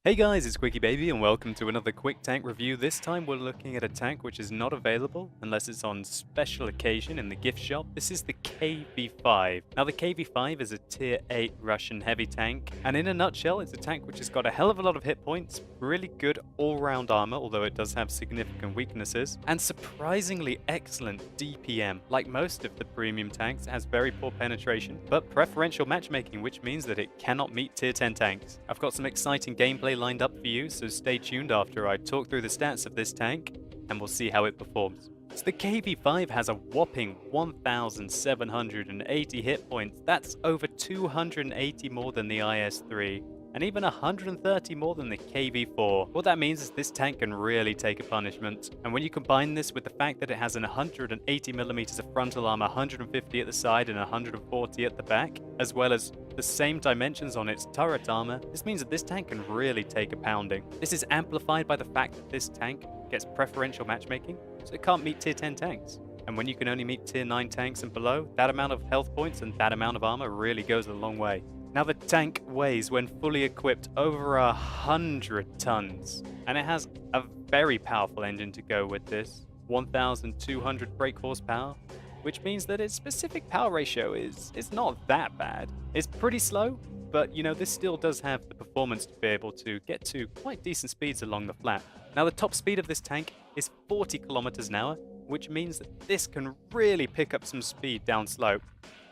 Hey guys, it's Quickie Baby and welcome to another quick tank review. This time we're looking at a tank which is not available unless it's on special occasion in the gift shop. This is the KV-5. Now the KV-5 is a tier 8 Russian heavy tank, and in a nutshell it's a tank which has got a hell of a lot of hit points, really good all-round armor, although it does have significant weaknesses, and surprisingly excellent DPM. Like most of the premium tanks, it has very poor penetration, but preferential matchmaking, which means that it cannot meet tier 10 tanks. I've got some exciting gameplay lined up for you, so stay tuned after I talk through the stats of this tank and we'll see how it performs. So the KV-5 has a whopping 1,780 hit points. That's over 280 more than the IS-3 and even 130 more than the KV-4. What that means is this tank can really take a punishment, and when you combine this with the fact that it has an 180mm of frontal armor, 150 at the side and 140 at the back, as well as the same dimensions on its turret armor, this means that this tank can really take a pounding. This is amplified by the fact that this tank gets preferential matchmaking, so it can't meet tier 10 tanks. And when you can only meet tier 9 tanks and below, that amount of health points and that amount of armor really goes a long way. Now the tank weighs, when fully equipped, over 100 tons, and it has a very powerful engine to go with this, 1,200 brake horsepower, which means that its specific power ratio is not that bad. It's pretty slow, but you know, this still does have the performance to be able to get to quite decent speeds along the flat. Now the top speed of this tank is 40 kilometers an hour, which means that this can really pick up some speed down slope.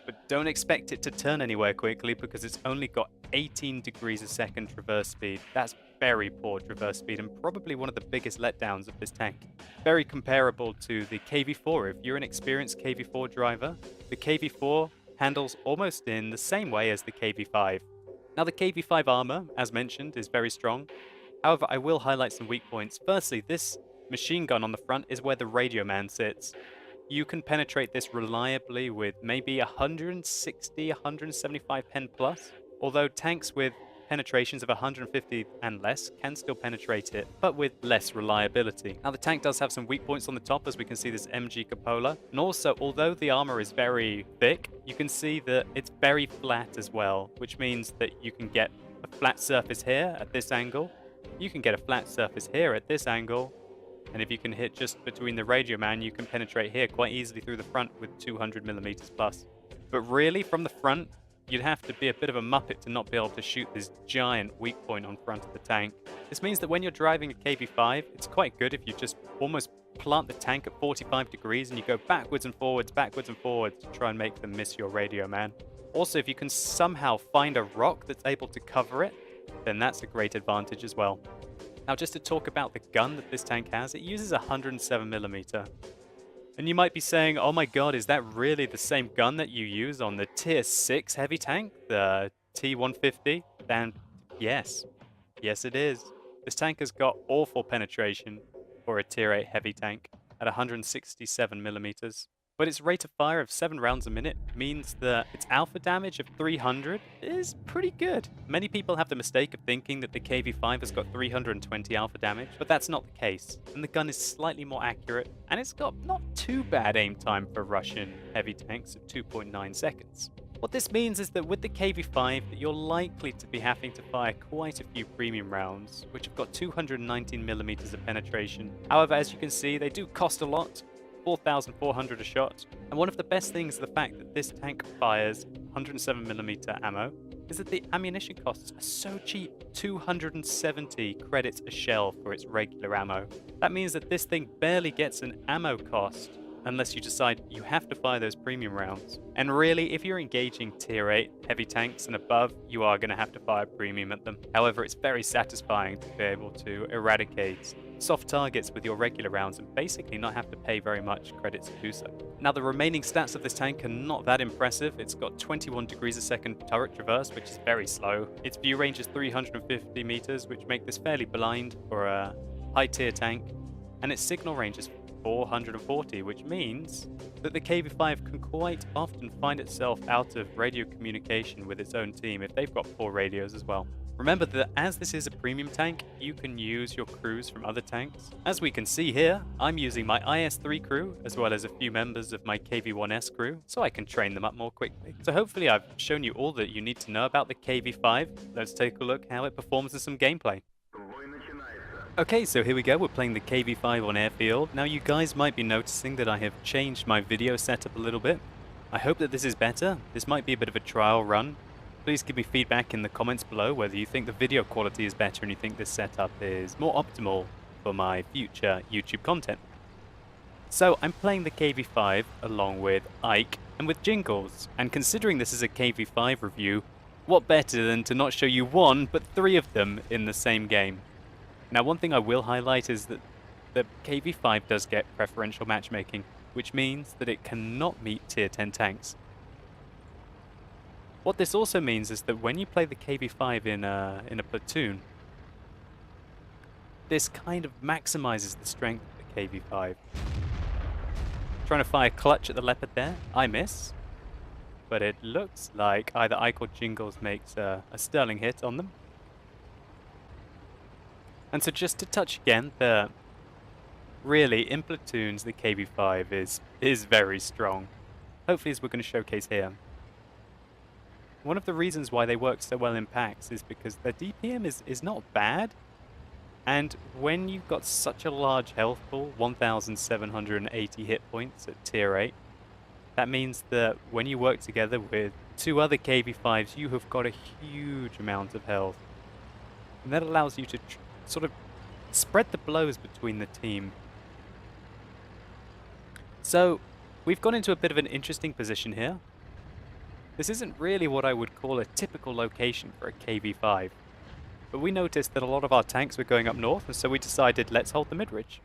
But don't expect it to turn anywhere quickly because it's only got 18 degrees a second traverse speed. That's very poor traverse speed and probably one of the biggest letdowns of this tank. Very comparable to the KV-4. If you're an experienced KV-4 driver, the KV-4 handles almost in the same way as the KV-5. Now the KV-5 armor, as mentioned, is very strong. However, I will highlight some weak points. Firstly, this machine gun on the front is where the radio man sits. You can penetrate this reliably with maybe 160, 175 pen plus, although tanks with penetrations of 150 and less can still penetrate it, but with less reliability. Now the tank does have some weak points on the top, as we can see this MG cupola, and also although the armor is very thick, you can see that it's very flat as well, which means that you can get a flat surface here at this angle, you can get a flat surface here at this angle, and if you can hit just between the radio man, you can penetrate here quite easily through the front with 200mm plus. But really, from the front, you'd have to be a bit of a muppet to not be able to shoot this giant weak point on front of the tank. This means that when you're driving a KV-5, it's quite good if you just almost plant the tank at 45 degrees and you go backwards and forwards to try and make them miss your radio man. Also, if you can somehow find a rock that's able to cover it, then that's a great advantage as well. Now just to talk about the gun that this tank has, it uses 107mm. And you might be saying, oh my god, is that really the same gun that you use on the tier 6 heavy tank, the T150? Then yes, yes it is. This tank has got awful penetration for a tier 8 heavy tank at 167mm. But its rate of fire of 7 rounds a minute means that its alpha damage of 300 is pretty good. Many people have the mistake of thinking that the KV-5 has got 320 alpha damage, but that's not the case. And the gun is slightly more accurate, and it's got not too bad aim time for Russian heavy tanks of 2.9 seconds. What this means is that with the KV-5, that you're likely to be having to fire quite a few premium rounds, which have got 219mm of penetration. However, as you can see, they do cost a lot. 4,400 a shot, and one of the best things the fact that this tank fires 107mm ammo is that the ammunition costs are so cheap, 270 credits a shell for its regular ammo. That means that this thing barely gets an ammo cost unless you decide you have to fire those premium rounds. And really, if you're engaging tier 8 heavy tanks and above, you are going to have to fire premium at them. However, it's very satisfying to be able to eradicate soft targets with your regular rounds and basically not have to pay very much credits to do so. Now the remaining stats of this tank are not that impressive. It's got 21 degrees a second turret traverse, which is very slow. Its view range is 350 meters, which make this fairly blind for a high tier tank, and its signal range is 440, which means that the KV-5 can quite often find itself out of radio communication with its own team if they've got poor radios as well. Remember that as this is a premium tank, you can use your crews from other tanks. As we can see here, I'm using my IS-3 crew as well as a few members of my KV-1S crew, so I can train them up more quickly. So hopefully I've shown you all that you need to know about the KV-5. Let's take a look how it performs in some gameplay. Okay, so here we go, we're playing the KV5 on airfield. Now you guys might be noticing that I have changed my video setup a little bit. I hope that this is better. This might be a bit of a trial run. Please give me feedback in the comments below whether you think the video quality is better and you think this setup is more optimal for my future YouTube content. So I'm playing the KV5 along with Ike and with Jingles, and considering this is a KV5 review, what better than to not show you one but three of them in the same game. Now one thing I will highlight is that the KV5 does get preferential matchmaking, which means that it cannot meet tier 10 tanks. What this also means is that when you play the KV5 in a platoon, this kind of maximizes the strength of the KV5. Trying to fire clutch at the Leopard there, I miss. But it looks like either Ike or Jingles makes a sterling hit on them. And so just to touch again, really in platoons the KV5 is very strong. Hopefully as we're going to showcase here. One of the reasons why they work so well in packs is because their DPM is not bad. And when you've got such a large health pool, 1,780 hit points at tier 8, that means that when you work together with two other KV5s, you have got a huge amount of health. And that allows you to sort of spread the blows between the team. So we've gone into a bit of an interesting position here. This isn't really what I would call a typical location for a KV5. But we noticed that a lot of our tanks were going up north, and so we decided let's hold the mid-ridge.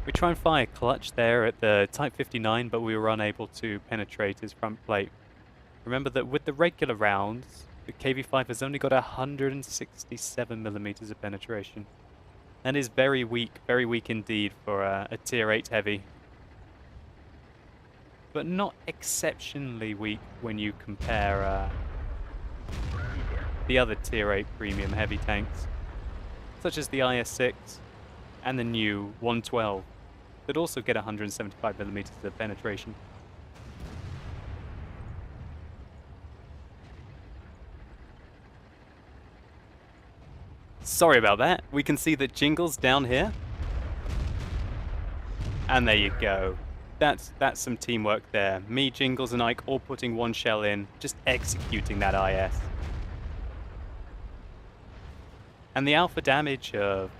We try and fire clutch there at the Type 59, but we were unable to penetrate his front plate. Remember that with the regular rounds, the KV5 has only got 167mm of penetration. And is very weak indeed for a tier 8 heavy. But not exceptionally weak when you compare the other tier 8 premium heavy tanks, such as the IS-6 and the new 112, that also get 175mm of penetration. Sorry about that. We can see that Jingles down here. And there you go. That's some teamwork there. Me, Jingles, and Ike all putting one shell in, just executing that IS. And the alpha damage of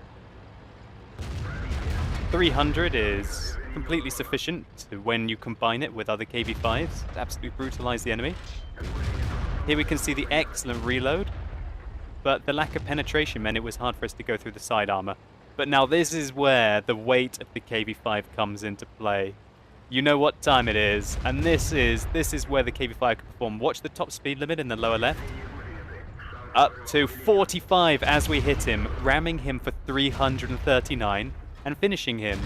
300 is completely sufficient when you combine it with other KV5s to absolutely brutalize the enemy. Here we can see the excellent reload. But the lack of penetration meant it was hard for us to go through the side armor. But now this is where the weight of the KV5 comes into play. You know what time it is, and this is where the KV5 can perform. Watch the top speed limit in the lower left. Up to 45 as we hit him, ramming him for 339 and finishing him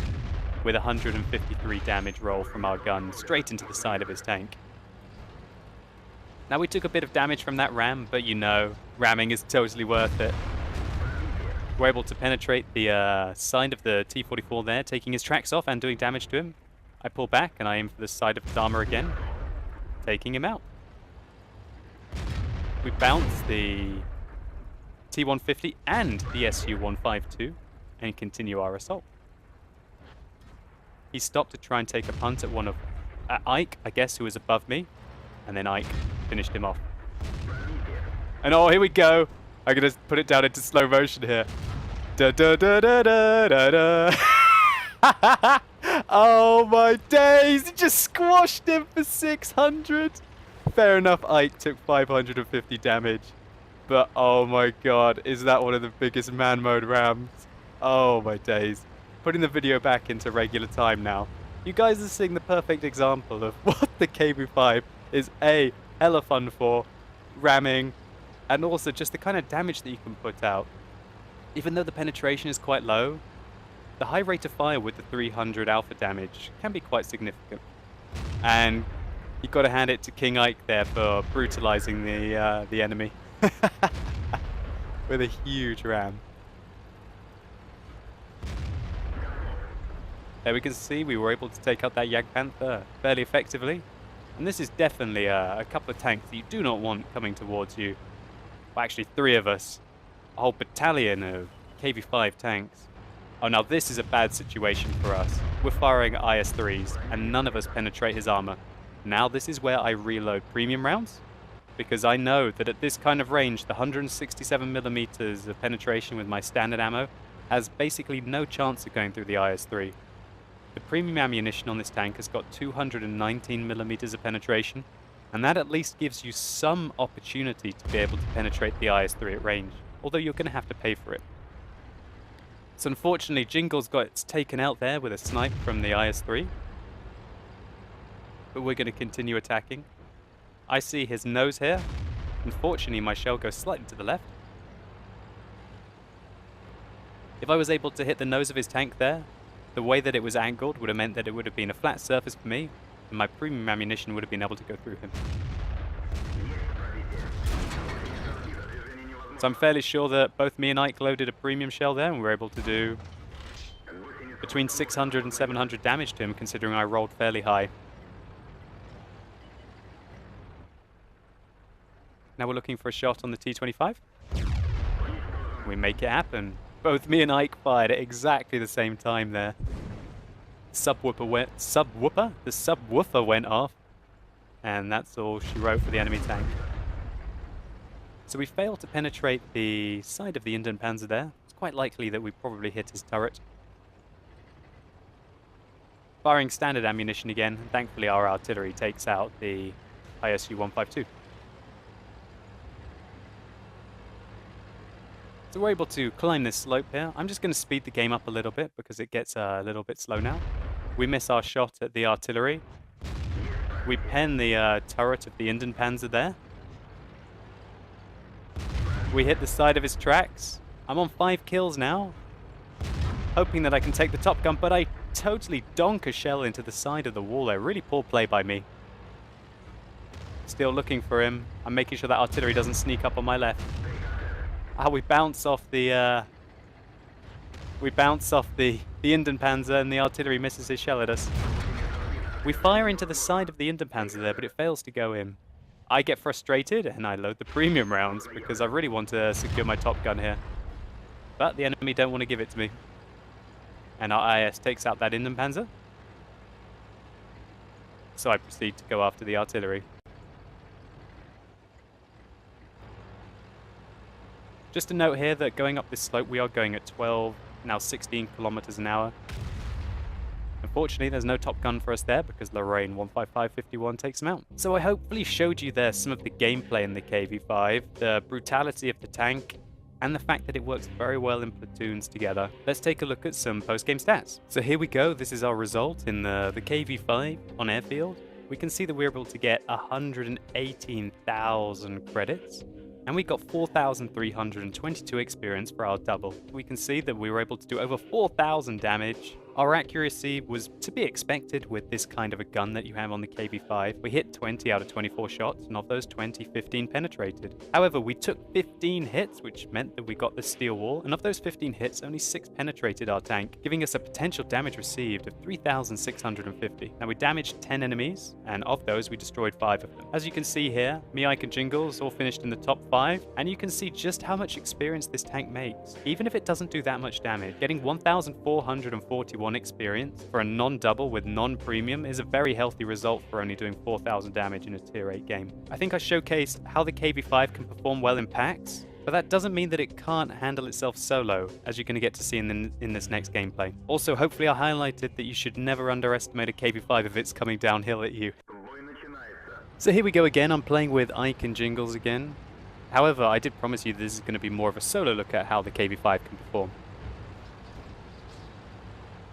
with 153 damage roll from our gun straight into the side of his tank. Now we took a bit of damage from that ram, but you know, ramming is totally worth it. We're able to penetrate the side of the T-44 there, taking his tracks off and doing damage to him. I pull back and I aim for the side of his armor again, taking him out. We bounce the T-150 and the Su-152 and continue our assault. He stopped to try and take a punt at one of Ike, I guess, who was above me. And then Ike finished him off. And oh, here we go. I'm going to put it down into slow motion here. Da da da da da da da. Oh my days. He just squashed him for 600. Fair enough, Ike took 550 damage. But oh my god, is that one of the biggest man mode rams? Oh my days. Putting the video back into regular time now. You guys are seeing the perfect example of what the KV5 is hella fun for, ramming, and also just the kind of damage that you can put out. Even though the penetration is quite low, the high rate of fire with the 300 alpha damage can be quite significant. And you've got to hand it to King Ike there for brutalizing the enemy with a huge ram. There we can see we were able to take out that Jagdpanther fairly effectively. And this is definitely a couple of tanks that you do not want coming towards you. Well, actually, three of us. A whole battalion of KV5 tanks. Oh, now this is a bad situation for us. We're firing IS-3s, and none of us penetrate his armor. Now this is where I reload premium rounds, because I know that at this kind of range, the 167mm of penetration with my standard ammo has basically no chance of going through the IS-3. The premium ammunition on this tank has got 219mm of penetration, and that at least gives you some opportunity to be able to penetrate the IS-3 at range, although you're going to have to pay for it. So unfortunately, Jingles got taken out there with a snipe from the IS-3, but we're going to continue attacking. I see his nose here. Unfortunately, my shell goes slightly to the left. If I was able to hit the nose of his tank there, the way that it was angled would have meant that it would have been a flat surface for me, and my premium ammunition would have been able to go through him. So I'm fairly sure that both me and Ike loaded a premium shell there, and we were able to do between 600 and 700 damage to him, considering I rolled fairly high. Now we're looking for a shot on the T-25. We make it happen. Both me and Ike fired at exactly the same time there. The subwoofer went off, and that's all she wrote for the enemy tank. So we failed to penetrate the side of the Indian Panzer there. It's quite likely that we probably hit his turret. Firing standard ammunition again, and thankfully our artillery takes out the ISU-152. So we're able to climb this slope here. I'm just going to speed the game up a little bit because it gets a little bit slow now. We miss our shot at the artillery. We pen the turret of the Indian Panzer there. We hit the side of his tracks. I'm on 5 kills now, hoping that I can take the top gun, but I totally donk a shell into the side of the wall there. Really poor play by me. Still looking for him. I'm making sure that artillery doesn't sneak up on my left. We bounce off the Indian Panzer, and the artillery misses his shell at us. We fire into the side of the Indian Panzer there, but it fails to go in. I get frustrated and I load the premium rounds because I really want to secure my top gun here. But the enemy don't want to give it to me. And our IS takes out that Indian Panzer. So I proceed to go after the artillery. Just a note here that going up this slope we are going at 12, now 16 kilometers an hour. Unfortunately, there's no top gun for us there because Lorraine 15551 takes him out. So I hopefully showed you there some of the gameplay in the KV5, the brutality of the tank, and the fact that it works very well in platoons together. Let's take a look at some post-game stats. So here we go. This is our result in the KV5 on airfield. We can see that we're able to get 118,000 credits. And we got 4,322 experience for our double. We can see that we were able to do over 4,000 damage. Our accuracy was to be expected with this kind of a gun that you have on the KV5. We hit 20 out of 24 shots, and of those 20, 15 penetrated. However, we took 15 hits, which meant that we got the steel wall, and of those 15 hits, only 6 penetrated our tank, giving us a potential damage received of 3,650. Now, we damaged 10 enemies, and of those, we destroyed 5 of them. As you can see here, me, Ike, and Jingles all finished in the top 5, and you can see just how much experience this tank makes. Even if it doesn't do that much damage, getting 1,441 experience for a non-double with non-premium is a very healthy result for only doing 4,000 damage in a tier 8 game. I think I showcased how the KV5 can perform well in packs, but that doesn't mean that it can't handle itself solo, as you're going to get to see in this next gameplay. Also, hopefully I highlighted that you should never underestimate a KV5 if it's coming downhill at you. So here we go again. I'm playing with Ike and Jingles again. However, I did promise you this is going to be more of a solo look at how the KV5 can perform.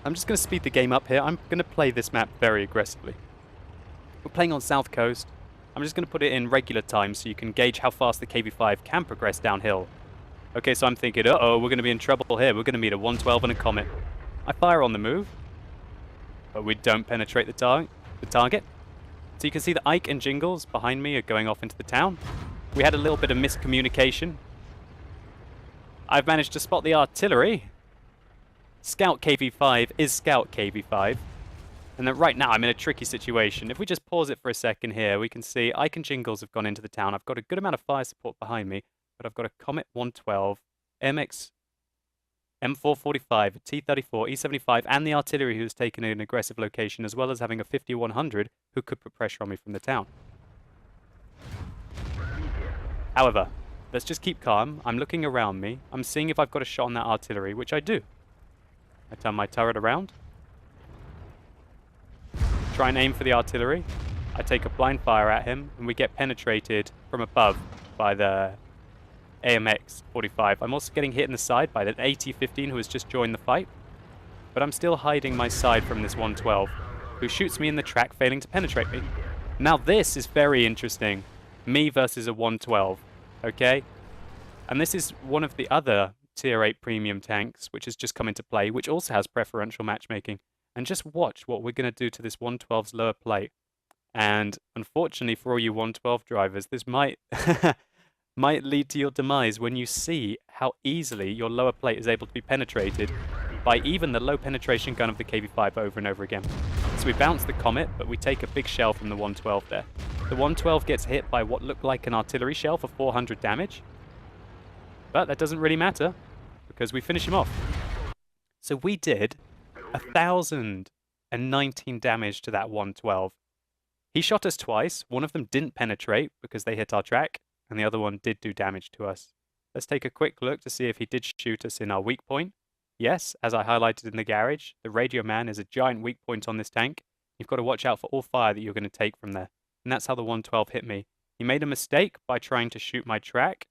I'm just going to speed the game up here. I'm going to play this map very aggressively. We're playing on South Coast. I'm just going to put it in regular time so you can gauge how fast the KV5 can progress downhill. Okay, so I'm thinking, uh-oh, we're going to be in trouble here. We're going to meet a 112 and a Comet. I fire on the move, but we don't penetrate the target. So you can see that Ike and Jingles behind me are going off into the town. We had a little bit of miscommunication. I've managed to spot the artillery. Scout KV5 is Scout KV5. And then right now I'm in a tricky situation. If we just pause it for a second here, we can see Ike and Jingles have gone into the town. I've got a good amount of fire support behind me, but I've got a Comet 112, MX M445, a T-34, E-75, and the artillery who has taken an aggressive location, as well as having a 50-100 who could put pressure on me from the town. However, let's just keep calm. I'm looking around me. I'm seeing if I've got a shot on that artillery, which I do. I turn my turret around. Try and aim for the artillery. I take a blind fire at him, and we get penetrated from above by the AMX-45. I'm also getting hit in the side by the AT-15 who has just joined the fight. But I'm still hiding my side from this 112, who shoots me in the track, failing to penetrate me. Now this is very interesting. Me versus a 112, okay? And this is one of the other Tier 8 premium tanks, which has just come into play, which also has preferential matchmaking. And just watch what we're going to do to this 112's lower plate. And unfortunately for all you 112 drivers, this might might lead to your demise when you see how easily your lower plate is able to be penetrated by even the low penetration gun of the KV-5 over and over again. So we bounce the Comet, but we take a big shell from the 112 there. The 112 gets hit by what looked like an artillery shell for 400 damage. But that doesn't really matter, because we finish him off. So we did 1,019 damage to that 112. He shot us twice. One of them didn't penetrate because they hit our track, and the other one did do damage to us. Let's take a quick look to see if he did shoot us in our weak point. Yes, as I highlighted in the garage, the radio man is a giant weak point on this tank. You've got to watch out for all fire that you're going to take from there. And that's how the 112 hit me. He made a mistake by trying to shoot my track,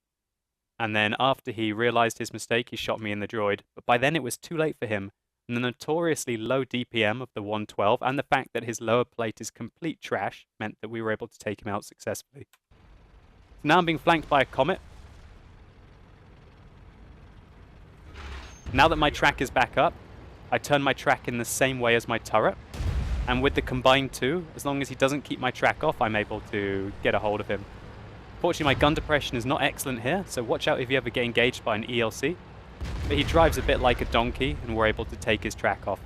and then after he realized his mistake, he shot me in the droid. But by then it was too late for him. And the notoriously low DPM of the 112 and the fact that his lower plate is complete trash meant that we were able to take him out successfully. So now I'm being flanked by a Comet. Now that my track is back up, I turn my track in the same way as my turret. And with the combined two, as long as he doesn't keep my track off, I'm able to get a hold of him. Fortunately, my gun depression is not excellent here, so watch out if you ever get engaged by an ELC. But he drives a bit like a donkey, and we're able to take his track off.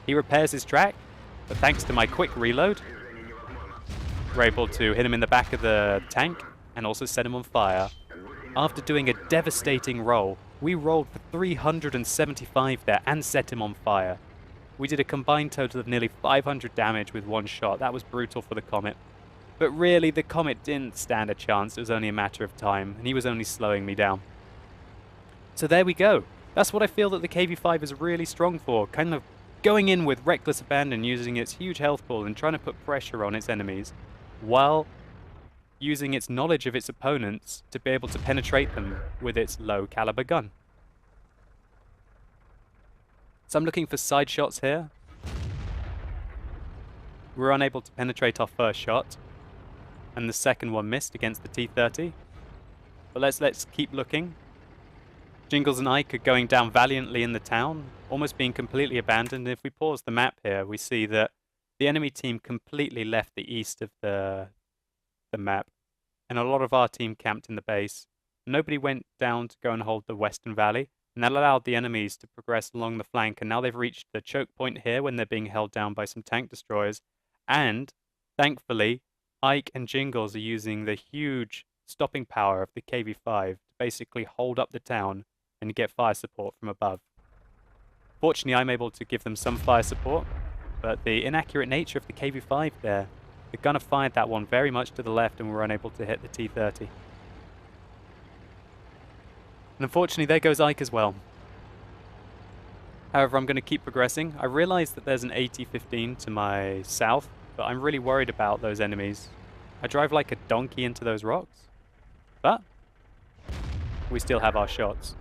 He repairs his track, but thanks to my quick reload, we're able to hit him in the back of the tank and also set him on fire. After doing a devastating roll, we rolled for 375 there and set him on fire. We did a combined total of nearly 500 damage with one shot. That was brutal for the Comet. But really, the Comet didn't stand a chance. It was only a matter of time, and he was only slowing me down. So there we go. That's what I feel that the KV-5 is really strong for, kind of going in with reckless abandon, using its huge health pool and trying to put pressure on its enemies, while using its knowledge of its opponents to be able to penetrate them with its low caliber gun. So I'm looking for side shots here. We're unable to penetrate our first shot, and the second one missed against the T-30. But let's keep looking. Jingles and Ike are going down valiantly in the town, almost being completely abandoned. If we pause the map here, we see that the enemy team completely left the east of the map, and a lot of our team camped in the base. Nobody went down to go and hold the western valley, and that allowed the enemies to progress along the flank, and now they've reached the choke point here when they're being held down by some tank destroyers. And thankfully, Ike and Jingles are using the huge stopping power of the KV-5 to basically hold up the town and get fire support from above. Fortunately, I'm able to give them some fire support, but the inaccurate nature of the KV-5 there, the gunner fired that one very much to the left and were unable to hit the T-30. And unfortunately, there goes Ike as well. However, I'm going to keep progressing. I realize that there's an AT-15 to my south, but I'm really worried about those enemies. I drive like a donkey into those rocks, but we still have our shots.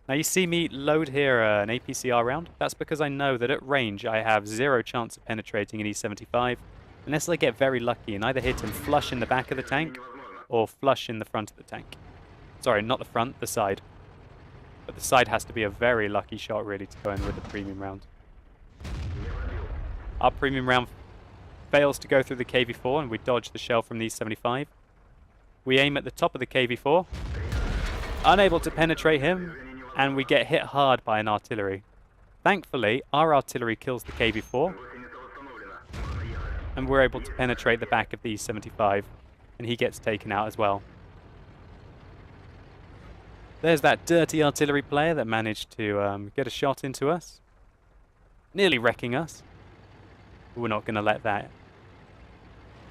Now you see me load here an APCR round. That's because I know that at range I have zero chance of penetrating an E75 unless I get very lucky and either hit him flush in the back of the tank or flush in the front of the tank. Sorry, not the front, the side. But the side has to be a very lucky shot really to go in with a premium round. Our premium round fails to go through the KV-4 and we dodge the shell from the E75. We aim at the top of the KV-4, unable to penetrate him, and we get hit hard by an artillery. Thankfully, our artillery kills the KV-4, and we're able to penetrate the back of the E75, and he gets taken out as well. There's that dirty artillery player that managed to get a shot into us. Nearly wrecking us. We're not going to let that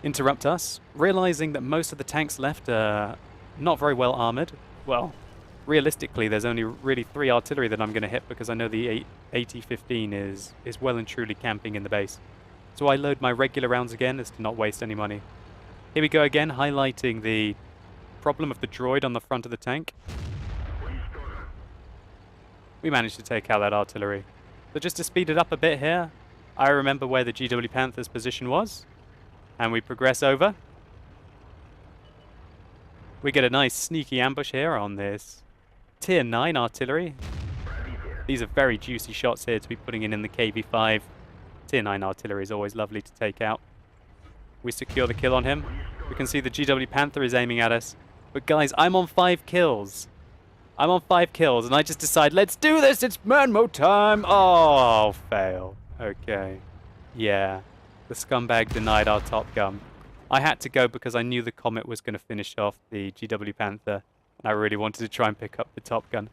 interrupt us. Realizing that most of the tanks left are not very well armored. Well, realistically, there's only really 3 artillery that I'm going to hit because I know the 80-15 is well and truly camping in the base. So I load my regular rounds again as to not waste any money. Here we go again, highlighting the problem of the droid on the front of the tank. We managed to take out that artillery. So just to speed it up a bit here, I remember where the GW Panther's position was. And we progress over. We get a nice sneaky ambush here on this Tier 9 artillery. These are very juicy shots here to be putting in the KV-5. Tier 9 artillery is always lovely to take out. We secure the kill on him. We can see the GW Panther is aiming at us. But guys, I'm on 5 kills. I'm on 5 kills and I just decide, let's do this, it's Manmo time! Oh, fail. Okay. Yeah. The scumbag denied our top gun. I had to go because I knew the Comet was going to finish off the GW Panther. And I really wanted to try and pick up the top gun.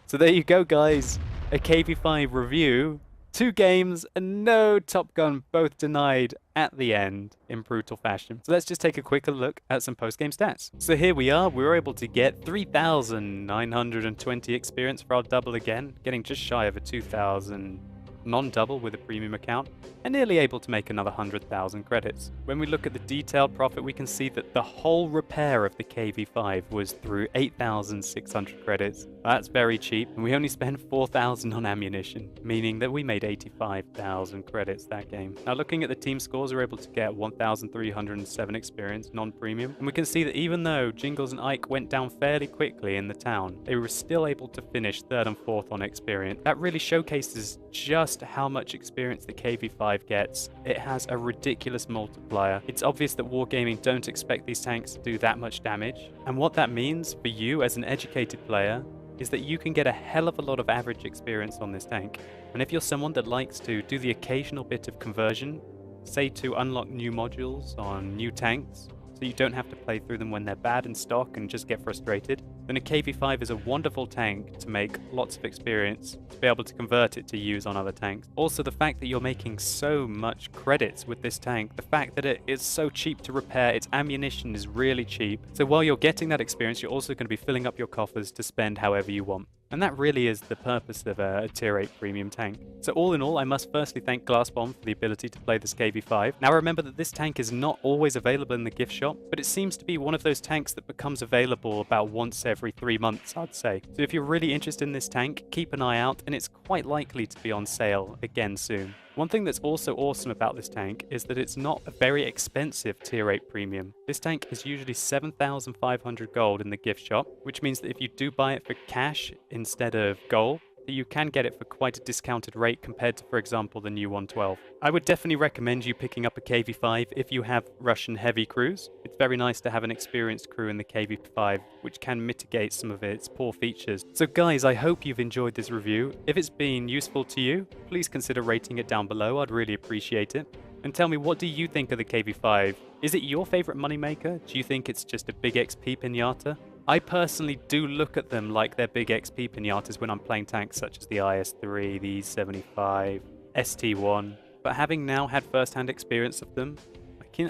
So there you go, guys. A KV-5 review. 2 games and no Top Gun, both denied at the end in brutal fashion. So let's just take a quicker look at some post-game stats. So here we are, we were able to get 3,920 experience for our double again, getting just shy of a 2,000 non-double with a premium account, and nearly able to make another 100,000 credits. When we look at the detailed profit, we can see that the whole repair of the KV-5 was through 8,600 credits. That's very cheap, and we only spent 4,000 on ammunition, meaning that we made 85,000 credits that game. Now looking at the team scores, we were able to get 1,307 experience, non-premium, and we can see that even though Jingles and Ike went down fairly quickly in the town, they were still able to finish 3rd and 4th on experience. That really showcases just how much experience the KV-5 gets. It has a ridiculous multiplier. It's obvious that Wargaming don't expect these tanks to do that much damage, and what that means for you as an educated player is that you can get a hell of a lot of average experience on this tank. And if you're someone that likes to do the occasional bit of conversion, say to unlock new modules on new tanks, so you don't have to play through them when they're bad in stock and just get frustrated, then a KV-5 is a wonderful tank to make lots of experience, to be able to convert it to use on other tanks. Also, the fact that you're making so much credits with this tank, the fact that it is so cheap to repair, its ammunition is really cheap. So while you're getting that experience, you're also going to be filling up your coffers to spend however you want. And that really is the purpose of a Tier 8 premium tank. So all in all, I must firstly thank Glassbomb for the ability to play this KV-5. Now remember that this tank is not always available in the gift shop, but it seems to be one of those tanks that becomes available about once every 3 months, I'd say. So if you're really interested in this tank, keep an eye out, and it's quite likely to be on sale again soon. One thing that's also awesome about this tank is that it's not a very expensive Tier 8 premium. This tank is usually 7,500 gold in the gift shop, which means that if you do buy it for cash instead of gold, that you can get it for quite a discounted rate compared to, for example, the new 112. I would definitely recommend you picking up a KV-5 if you have Russian heavy crews. It's very nice to have an experienced crew in the KV-5, which can mitigate some of its poor features. So guys, I hope you've enjoyed this review. If it's been useful to you, please consider rating it down below. I'd really appreciate it. And tell me, what do you think of the KV-5? Is it your favorite moneymaker? Do you think it's just a big XP pinata? I personally do look at them like they're big XP pinatas when I'm playing tanks such as the IS-3, the E-75, ST-1, but having now had first-hand experience of them,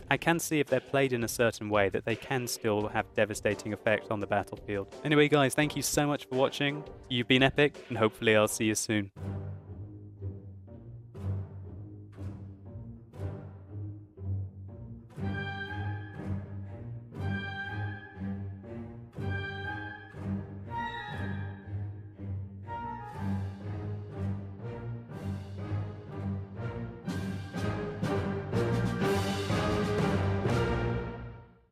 I can see if they're played in a certain way that they can still have devastating effect on the battlefield. Anyway guys, thank you so much for watching. You've been epic, and hopefully I'll see you soon.